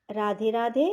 राधे राधे।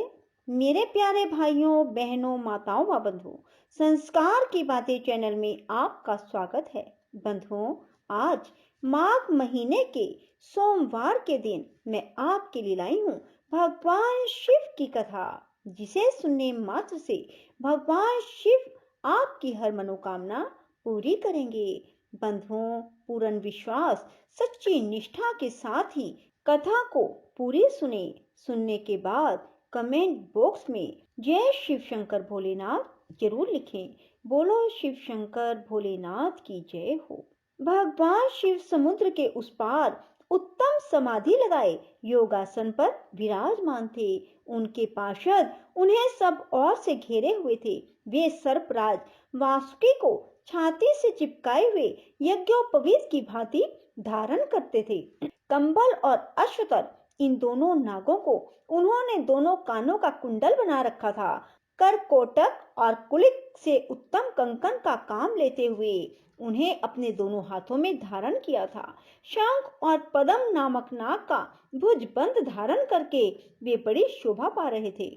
मेरे प्यारे भाइयों बहनों माताओं व बंधुओं, संस्कार की बातें चैनल में आपका स्वागत है। बंधुओं, आज माघ महीने के सोमवार के दिन मैं आपके लिए लाई हूँ भगवान शिव की कथा, जिसे सुनने मात्र से भगवान शिव आपकी हर मनोकामना पूरी करेंगे। बंधुओं, पूर्ण विश्वास, सच्ची निष्ठा के साथ ही कथा को पूरी सुने। सुनने के बाद कमेंट बॉक्स में जय शिव शंकर भोलेनाथ जरूर लिखें। बोलो शिव शंकर भोलेनाथ की जय हो। भगवान शिव समुद्र के उस पार उत्तम समाधि लगाए योगासन पर विराजमान थे। उनके पार्षद उन्हें सब ओर से घेरे हुए थे। वे सर्पराज वासुकी को छाती से चिपकाए हुए यज्ञोपवीत की भांति धारण करते थे। कंबल और अश्वतर, इन दोनों नागों को उन्होंने दोनों कानों का कुंडल बना रखा था। करकोटक और कुलिक से उत्तम कंकन का काम लेते हुए उन्हें अपने दोनों हाथों में धारण किया था। शंख और पद्म नामक नाग का भुजबंद धारण करके वे बड़ी शोभा पा रहे थे।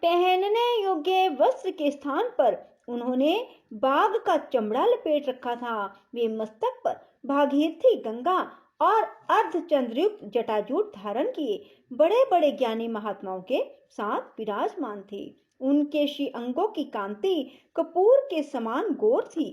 पहनने योग्य वस्त्र के स्थान पर उन्होंने बाघ का चमड़ा लपेट रखा था। वे मस्तक पर भागीरथी गंगा और अर्धचंद्रयुक्त जटाजूट धारण किए बड़े बड़े ज्ञानी महात्माओं के साथ विराजमान थे। उनके श्री अंगों की कांति कपूर के समान गोर थी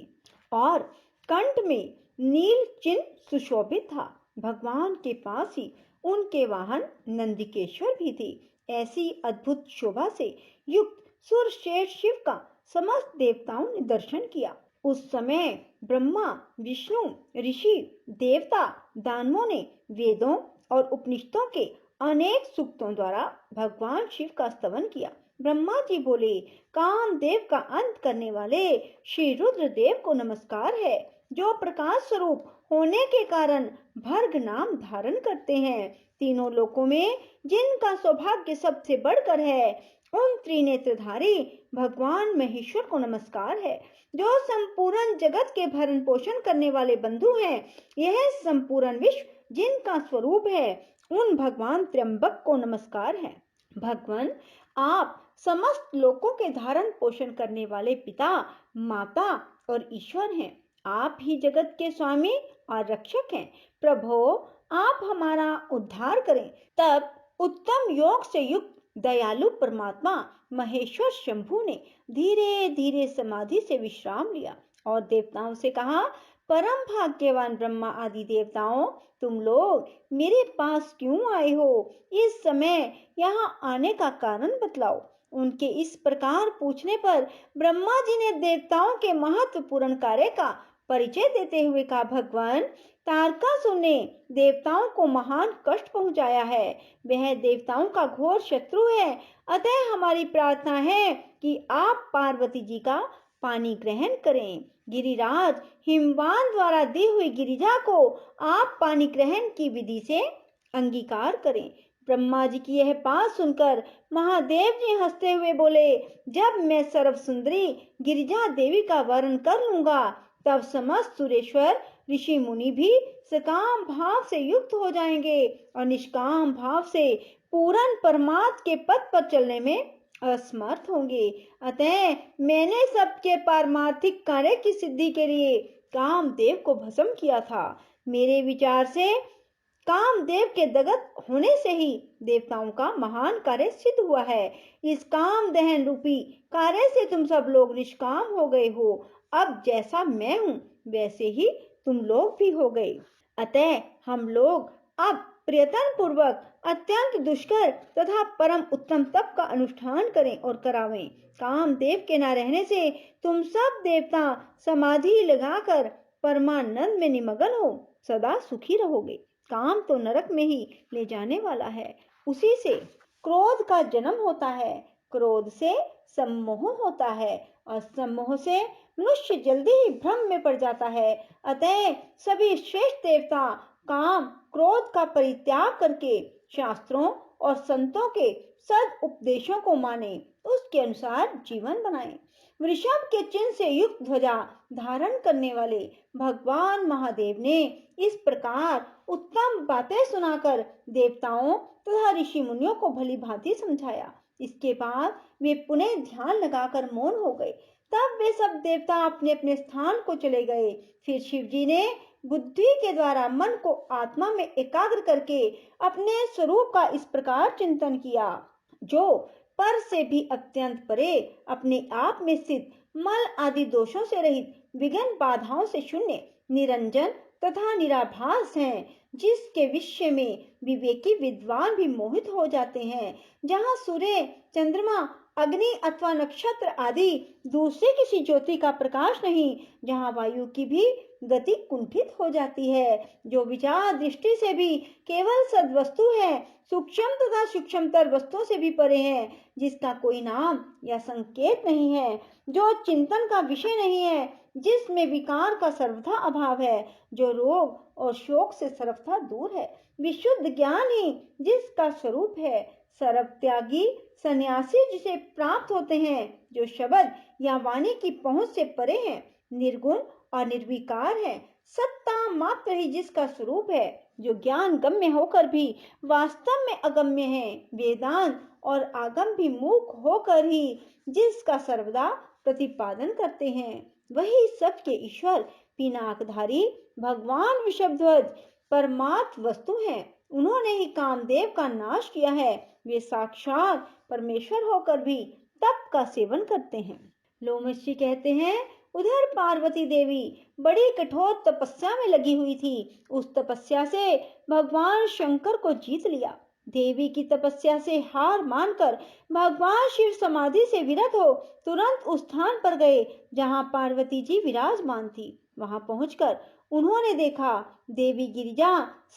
और कंठ में नील चिन्ह सुशोभित था। भगवान के पास ही उनके वाहन नंदिकेश्वर भी थे। ऐसी अद्भुत शोभा से युक्त सुरश्रेष्ठ शिव का समस्त देवताओं ने दर्शन किया। उस समय ब्रह्मा, विष्णु, ऋषि, देवता, दानवों ने वेदों और उपनिषदों के अनेक सूक्तों द्वारा भगवान शिव का स्तवन किया। ब्रह्मा जी बोले, कामदेव का अंत करने वाले श्री रुद्र देव को नमस्कार है, जो प्रकाश स्वरूप होने के कारण भर्ग नाम धारण करते हैं। तीनों लोकों में जिनका सौभाग्य सबसे बढ़कर है, उन त्रिनेत्रधारी भगवान महेश्वर को नमस्कार है, जो संपूर्ण जगत के भरण पोषण करने वाले बंधु हैं। यह संपूर्ण विश्व जिनका स्वरूप है, उन भगवान त्र्यंबक को नमस्कार है। भगवान, आप समस्त लोकों के धारण पोषण करने वाले पिता, माता और ईश्वर हैं। आप ही जगत के स्वामी और रक्षक हैं। प्रभो, आप हमारा उद्धार करें। तब उत्तम योग से युक्त दयालु परमात्मा महेश्वर शंभु ने धीरे धीरे समाधि से विश्राम लिया और देवताओं से कहा, परम भाग्यवान ब्रह्मा आदि देवताओं, तुम लोग मेरे पास क्यों आए हो? इस समय यहाँ आने का कारण बतलाओ। उनके इस प्रकार पूछने पर ब्रह्मा जी ने देवताओं के महत्वपूर्ण कार्य का परिचय देते हुए कहा, भगवान, तारकासुर ने देवताओं को महान कष्ट पहुंचाया है। वह देवताओं का घोर शत्रु है। अतः हमारी प्रार्थना है कि आप पार्वती जी का पानी ग्रहण करें। गिरिराज हिमवान द्वारा दी हुई गिरिजा को आप पानी ग्रहण की विधि से अंगीकार करें। ब्रह्मा जी की यह बात सुनकर महादेव जी हंसते हुए बोले, जब मैं सर्व सुंदरी गिरिजा देवी का वर्ण कर लूंगा, तब समस्त सुरेश्वर ऋषि मुनि भी सकाम भाव से युक्त हो जाएंगे और निष्काम भाव से पूर्ण परमात्म के पद पर चलने में असमर्थ होंगे। अतः मैंने सबके पारमार्थिक कार्य की सिद्धि के लिए कामदेव को भस्म किया था। मेरे विचार से कामदेव के दगत होने से ही देवताओं का महान कार्य सिद्ध हुआ है। इस काम दहन रूपी कार्य से तुम सब लोग निष्काम हो गए हो। अब जैसा मैं हूँ वैसे ही तुम लोग भी हो गए। अतः हम लोग अब प्रयत्न पूर्वक अत्यंत दुष्कर तथा परम उत्तम तप का अनुष्ठान करें और करावें। कामदेव के न रहने से तुम सब देवता समाधि लगाकर परमानंद में निमग्न हो सदा सुखी रहोगे। काम तो नरक में ही ले जाने वाला है। उसी से क्रोध का जन्म होता है, क्रोध से सम्मोह होता है और सम्मोह से मनुष्य जल्दी ही भ्रम में पड़ जाता है। अतः सभी श्रेष्ठ देवता काम क्रोध का परित्याग करके शास्त्रों और संतों के सद उपदेशों को माने, उसके अनुसार जीवन बनाएं। वृषभ के चिन्ह से युक्त ध्वजा धारण करने वाले भगवान महादेव ने इस प्रकार उत्तम बातें सुनाकर देवताओं तथा ऋषि मुनियों को भली भांति समझाया। इसके बाद वे पुनः ध्यान लगाकर मौन हो गए। तब वे सब देवता अपने अपने स्थान को चले गए। फिर शिव जी ने बुद्धि के द्वारा मन को आत्मा में एकाग्र करके अपने स्वरूप का इस प्रकार चिंतन किया, जो पर से भी अत्यंत परे, अपने आप में स्थित, मल आदि दोषों से रहित, विघ्न बाधाओं से शून्य, निरंजन तथा निराभास हैं, जिसके विषय में विवेकी विद्वान भी मोहित हो जाते हैं। जहाँ सूर्य, चंद्रमा, अग्नि अथवा नक्षत्र आदि दूसरे किसी ज्योति का प्रकाश नहीं, जहाँ वायु की भी गति कुंठित हो जाती है, जो विचार दृष्टि से भी केवल सद्वस्तु है, सूक्ष्म तथा सूक्ष्मतर वस्तुओं से भी परे है, जिसका कोई नाम या संकेत नहीं है, जो चिंतन का विषय नहीं है, जिसमें विकार का सर्वथा अभाव है, जो रोग और शोक से सर्वथा दूर है, विशुद्ध ज्ञान ही जिसका स्वरूप है, सर्व त्यागी सन्यासी जिसे प्राप्त होते हैं, जो शब्द या वाणी की पहुंच से परे हैं, निर्गुण और निर्विकार है, सत्ता मात्र ही जिसका स्वरूप है, जो ज्ञान गम्य होकर भी वास्तव में अगम्य है, वेदांत और आगम भी मूक होकर ही जिसका सर्वदा प्रतिपादन करते हैं, वही सबके ईश्वर पिनाकधारी भगवान वृषभध्वज परमार्थ वस्तु हैं। उन्होंने ही कामदेव का नाश किया है। वे साक्षात परमेश्वर होकर भी तप का सेवन करते हैं। लोमश जी कहते हैं, उधर पार्वती देवी बड़ी कठोर तपस्या में लगी हुई थी। उस तपस्या से भगवान शंकर को जीत लिया। देवी की तपस्या से हार मानकर भगवान शिव समाधि से विरत हो तुरंत उस स्थान पर गए जहां पार्वती जी विराजमान थी। वहां पहुंचकर उन्होंने देखा देवी गिरिजा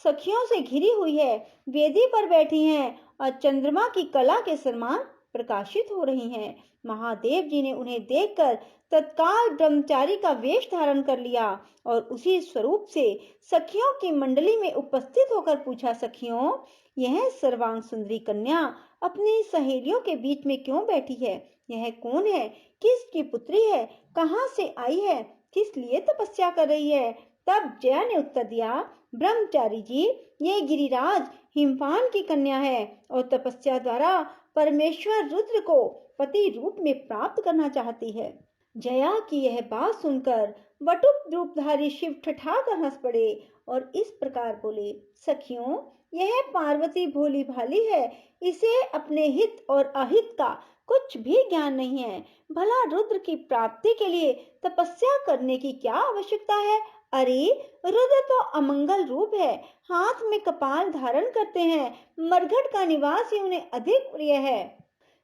सखियों से घिरी हुई है, वेदी पर बैठी हैं और चंद्रमा की कला के समान प्रकाशित हो रही हैं। महादेव जी ने उन्हें देखकर तत्काल ब्रह्मचारी का वेश धारण कर लिया और उसी स्वरूप से सखियों की मंडली में उपस्थित होकर पूछा, सखियों, यह सर्वांग सुंदरी कन्या अपनी सहेलियों के बीच में क्यों बैठी है? यह कौन है? किसकी पुत्री है? कहाँ से आई है? किस लिए तपस्या कर रही है? तब जया ने उत्तर दिया, ब्रह्मचारी जी, ये गिरिराज हिमपान की कन्या है और तपस्या द्वारा परमेश्वर रुद्र को पति रूप में प्राप्त करना चाहती है। जया की यह बात सुनकर वटुक रूपधारी शिव ठठाकर हंस पड़े और इस प्रकार बोले, सखियों, यह पार्वती भोली भाली है, इसे अपने हित और अहित का कुछ भी ज्ञान नहीं है। भला रुद्र की प्राप्ति के लिए तपस्या करने की क्या आवश्यकता है? अरे, रुद्र तो अमंगल रूप है, हाथ में कपाल धारण करते हैं, मरघट का निवास ही उन्हें अधिक प्रिय है।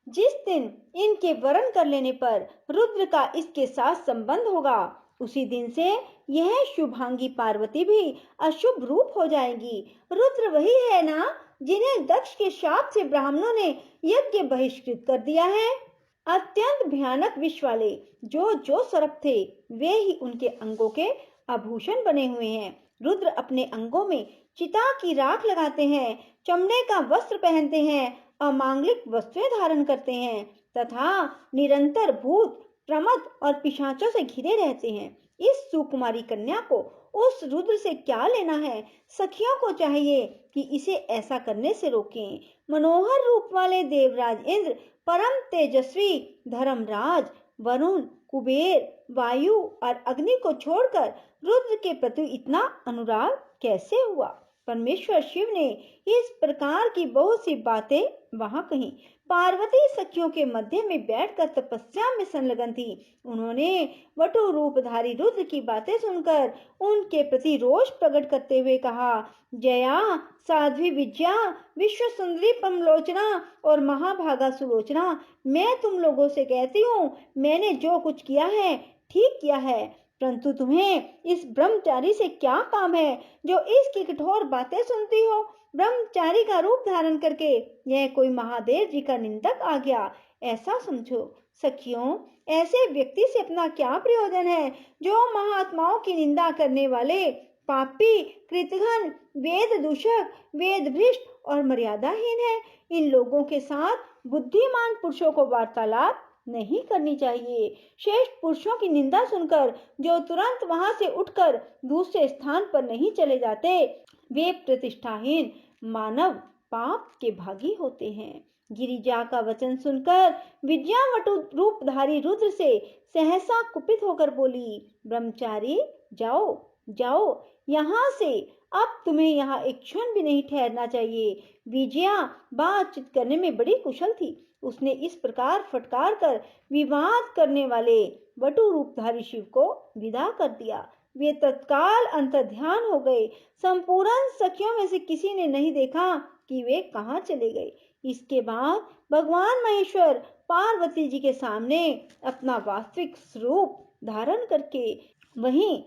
जिस दिन इनके वरण कर लेने पर रुद्र का इसके साथ संबंध होगा, उसी दिन से यह शुभांगी पार्वती भी अशुभ रूप हो जाएगी। रुद्र वही है ना जिन्हें दक्ष के शाप से ब्राह्मणों ने यज्ञ बहिष्कृत कर दिया है। अत्यंत भयानक विष वाले जो जो सर्प थे, वे ही उनके अंगों के आभूषण बने हुए हैं। रुद्र अपने अंगों में चिता की राख लगाते हैं, चमड़े का वस्त्र पहनते हैं, अमांगलिक वस्त्रें धारण करते हैं तथा निरंतर भूत, प्रमद और पिशाचों से घिरे रहते हैं। इस सुकुमारी कन्या को उस रुद्र से क्या लेना है? सखियों को चाहिए कि इसे ऐसा करने से रोकें। मनोहर रूप वाले देवराज इंद्र, परम तेजस्वी धर्मराज, वरुण, कुबेर, वायु और अग्नि को छोड़कर रुद्र के प्रति इतना अनुराग कैसे हुआ? परमेश्वर शिव ने इस प्रकार की बहुत सी बातें वहां कही। पार्वती सखियों के मध्य में बैठकर तपस्या में संलग्न थी। उन्होंने वटु रूपधारी रुद्र की बातें सुनकर उनके प्रति रोष प्रकट करते हुए कहा, जया, साध्वी विद्या, विश्व सुंदरी पमलोचना और महाभागा सुलोचना, मैं तुम लोगों से कहती हूँ, मैंने जो कुछ किया है ठीक किया है, परंतु तुम्हें इस ब्रह्मचारी से क्या काम है जो इसकी कठोर बातें सुनती हो? ब्रह्मचारी का रूप धारण करके यह कोई महादेव जी का निंदक आ गया, ऐसा समझो। सखियों, ऐसे व्यक्ति से अपना क्या प्रयोजन है जो महात्माओं की निंदा करने वाले, पापी, कृतघ्न, वेद दूषक, वेद भ्रष्ट और मर्यादाहीन है। इन लोगों के साथ बुद्धिमान पुरुषों को वार्तालाप नहीं करनी चाहिए। श्रेष्ठ पुरुषों की निंदा सुनकर जो तुरंत वहां से उठकर दूसरे स्थान पर नहीं चले जाते, वे प्रतिष्ठाहीन मानव पाप के भागी होते हैं। गिरिजा का वचन सुनकर विद्यावटु रूपधारी रुद्र से सहसा कुपित होकर बोली, ब्रह्मचारी जाओ जाओ यहाँ से, अब तुम्हें यहाँ एक क्षण भी नहीं ठहरना चाहिए। विजया बातचीत करने में बड़ी कुशल थी। उसने इस प्रकार फटकार कर विवाद करने वाले वटु रूपधारी शिव को विदा कर दिया। वे तत्काल अंतर्ध्यान हो गए। संपूर्ण सखियों में से किसी ने नहीं देखा कि वे कहाँ चले गए। इसके बाद भगवान महेश्वर पार्वती जी के सामने अपना वास्तविक स्वरूप धारण करके वहीं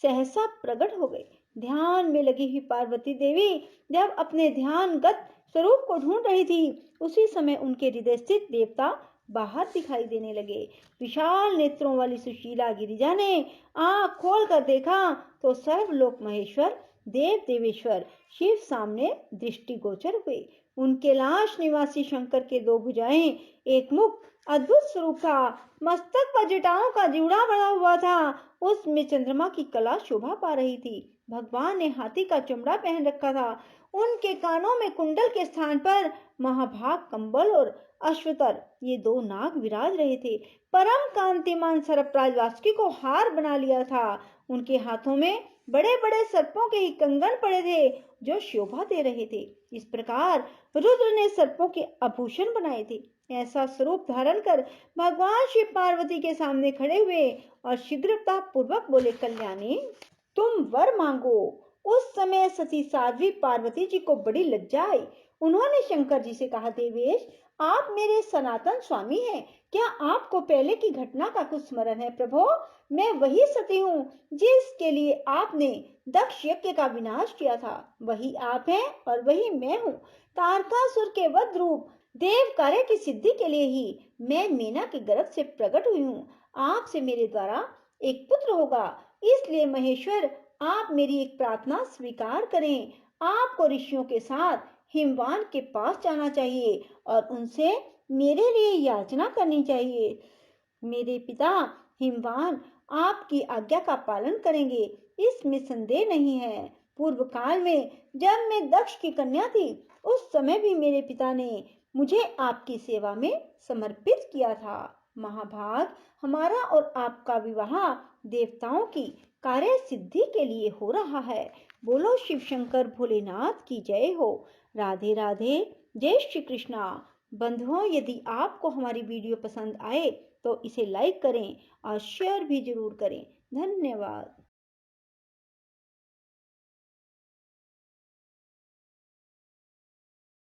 सहसा प्रकट हो गए। ध्यान में लगी हुई पार्वती देवी जब अपने ध्यानगत स्वरूप को ढूंढ रही थी, उसी समय उनके हृदय स्थित देवता बाहर दिखाई देने लगे। विशाल नेत्रों वाली सुशीला गिरिजा ने आंख खोल कर देखा तो सर्वलोक महेश्वर देव देवेश्वर शिव सामने दृष्टिगोचर हुए। उनके लाश निवासी शंकर के दो भुजाएं, एक मुख अद्भुत स्वरूप था। मस्तक पर जटाओं का जीवड़ा बना हुआ था। उसमें चंद्रमा की कला शोभा पा रही थी। भगवान ने हाथी का चमड़ा पहन रखा था। उनके कानों में कुंडल के स्थान पर महाभाग कंबल और अश्वतर, ये दो नाग विराज रहे थे। परम कांतिमान सर्पराज वासुकी को हार बना लिया था। उनके हाथों में बड़े बड़े सर्पों के ही कंगन पड़े थे जो शोभा दे रहे थे। इस प्रकार रुद्र ने सर्पों के आभूषण बनाए थे। ऐसा स्वरूप धारण कर भगवान शिव पार्वती के सामने खड़े हुए और शीघ्रता पूर्वक बोले, कल्याणी तुम वर मांगो। उस समय सती साध्वी पार्वती जी को बड़ी लज्जा आई। उन्होंने शंकर जी से कहा, देवेश आप मेरे सनातन स्वामी हैं, क्या आपको पहले की घटना का कुछ स्मरण है? प्रभो, मैं वही सती हूँ जिसके लिए आपने दक्ष यज्ञ का विनाश किया था। वही आप हैं और वही मैं हूँ। तारकासुर के वध रूप देव कार्य की सिद्धि के लिए ही मैं मीना के गर्भ से प्रकट हुई हूँ। आपसे मेरे द्वारा एक पुत्र होगा, इसलिए महेश्वर आप मेरी एक प्रार्थना स्वीकार करें। आपको ऋषियों के साथ हिमवान के पास जाना चाहिए और उनसे मेरे लिए याचना करनी चाहिए। मेरे पिता हिमवान आपकी आज्ञा का पालन करेंगे, इसमें संदेह नहीं है। पूर्व काल में जब मैं दक्ष की कन्या थी, उस समय भी मेरे पिता ने मुझे आपकी सेवा में समर्पित किया था। महाभाग, हमारा और आपका विवाह देवताओं की कार्य सिद्धि के लिए हो रहा है। बोलो शिव शंकर भोलेनाथ की जय हो। राधे राधे, जय श्री कृष्णा। बंधुओं, यदि आपको हमारी वीडियो पसंद आए तो इसे लाइक करें और शेयर भी जरूर करें। धन्यवाद।